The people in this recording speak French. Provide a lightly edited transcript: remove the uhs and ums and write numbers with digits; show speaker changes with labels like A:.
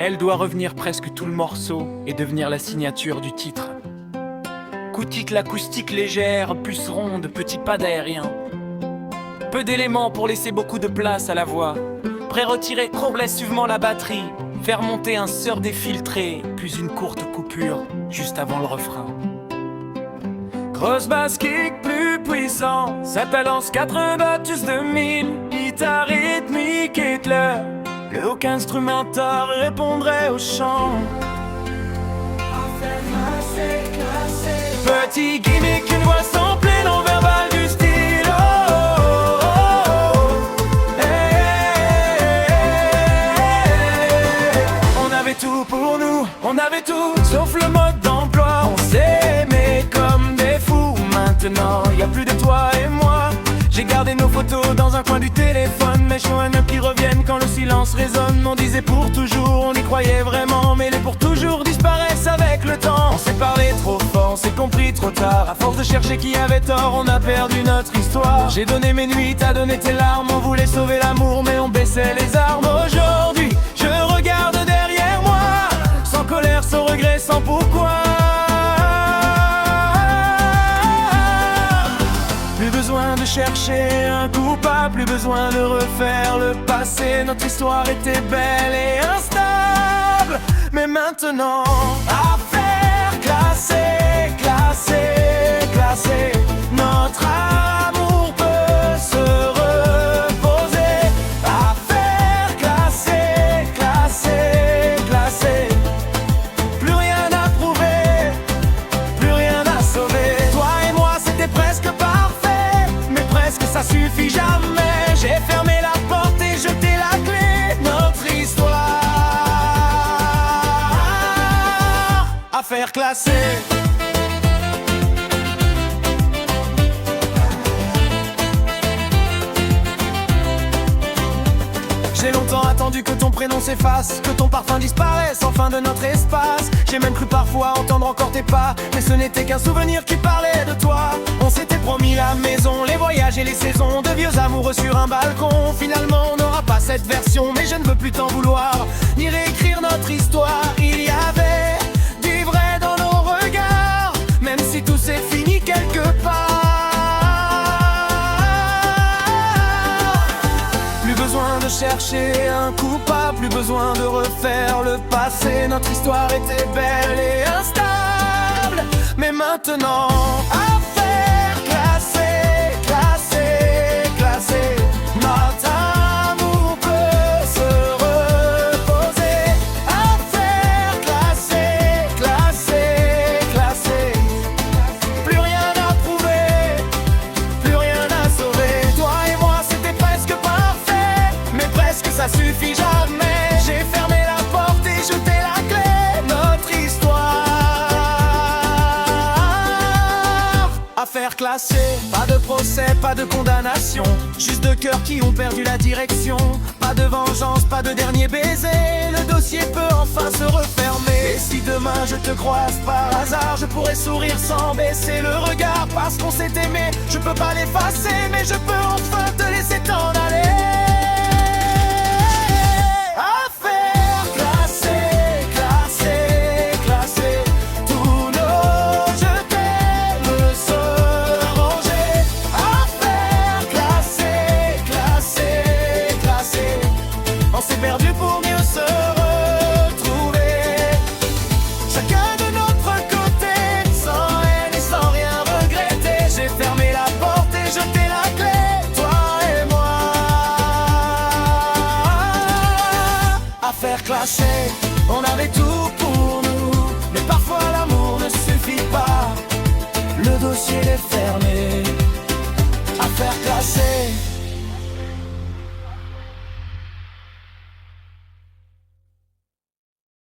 A: Elle doit revenir presque tout le morceau et devenir la signature du titre. Coutique l'acoustique légère, puce ronde, petit pas d'aérien. Peu d'éléments pour laisser beaucoup de place à la voix. Pré-retiré progressivement la batterie. Faire monter un sœur défiltré, puis une courte coupure juste avant le refrain. Grosse basse kick plus puissant, ça balance 80 battus de 1000. Guitare rythmique et claire, le hook instrumental répondrait au chant. Petit gimmick, une voix samplée non verbale du style. On avait tout pour nous, on avait tout, sauf le mode d'emploi. On s'aimait comme des fous. Maintenant, y a plus de toi et moi. J'ai gardé nos photos dans un coin du téléphone. Mes choix qui reviennent quand le silence résonne. On disait pour toujours, on y croyait vraiment, mais les pour toujours disparaissent avec le temps. On s'est parlé trop fort, on s'est compris trop tard. À force de chercher qui avait tort, on a perdu notre histoire. J'ai donné mes nuits, t'as donné tes larmes. On voulait sauver l'amour, mais on baissait les armes. Aujourd'hui, je regarde derrière moi, sans colère, sans regret, sans pourquoi. Plus besoin de chercher un coupable, plus besoin de refaire le passé. Notre histoire était belle et instable, mais maintenant, affaire classée, classée, classée. Notre amour peut se reposer. Affaire classée, classée, classée. Plus rien à prouver, plus rien à sauver. Toi et moi c'était presque parfait, mais presque ça suffit jamais. J'ai fermé la porte et jeté la clé. Notre histoire, affaire classée. J'ai longtemps attendu que ton prénom s'efface, que ton parfum disparaisse enfin de notre espace. J'ai même cru parfois entendre encore tes pas, mais ce n'était qu'un souvenir qui parlait de toi. On s'était promis la maison, les voyages et les saisons, de vieux amoureux sur un balcon. Finalement on n'aura pas cette version, mais je ne veux plus t'en vouloir, ni réécrire notre histoire. Il y avait du vrai dans nos regards, même si tout s'est fini quelque part. Plus besoin de chercher un coupable, plus besoin de refaire le passé. Notre histoire était belle et instable, mais maintenant, affaire classée, classée, classée. Notre amour peut se reposer. Affaire classée, classée, classée. Plus rien à prouver, plus rien à sauver. Toi et moi c'était presque parfait, mais presque ça suffit jamais. J'ai fermé la porte et jeté la clé. Notre histoire, affaire classée. Pas de procès, pas de condamnation, juste deux cœurs qui ont perdu la direction. Pas de vengeance, pas de dernier baiser. Le dossier peut enfin se refermer. Et si demain je te croise par hasard, je pourrais sourire sans baisser le regard. Parce qu'on s'est aimé, je peux pas l'effacer, mais je peux enfin te laisser t'en aller. Affaire classée, classée, classée. Tous nos je t'aime se ranger. Affaire classée, classée, classée. On s'est perdu pour mieux se retrouver. Chacun de notre côté, sans haine et sans rien regretter. J'ai fermé la porte et jeté la clé. Toi et moi, affaire classée. On avait tout pour nous, mais parfois l'amour ne suffit pas. Le dossier est fermé.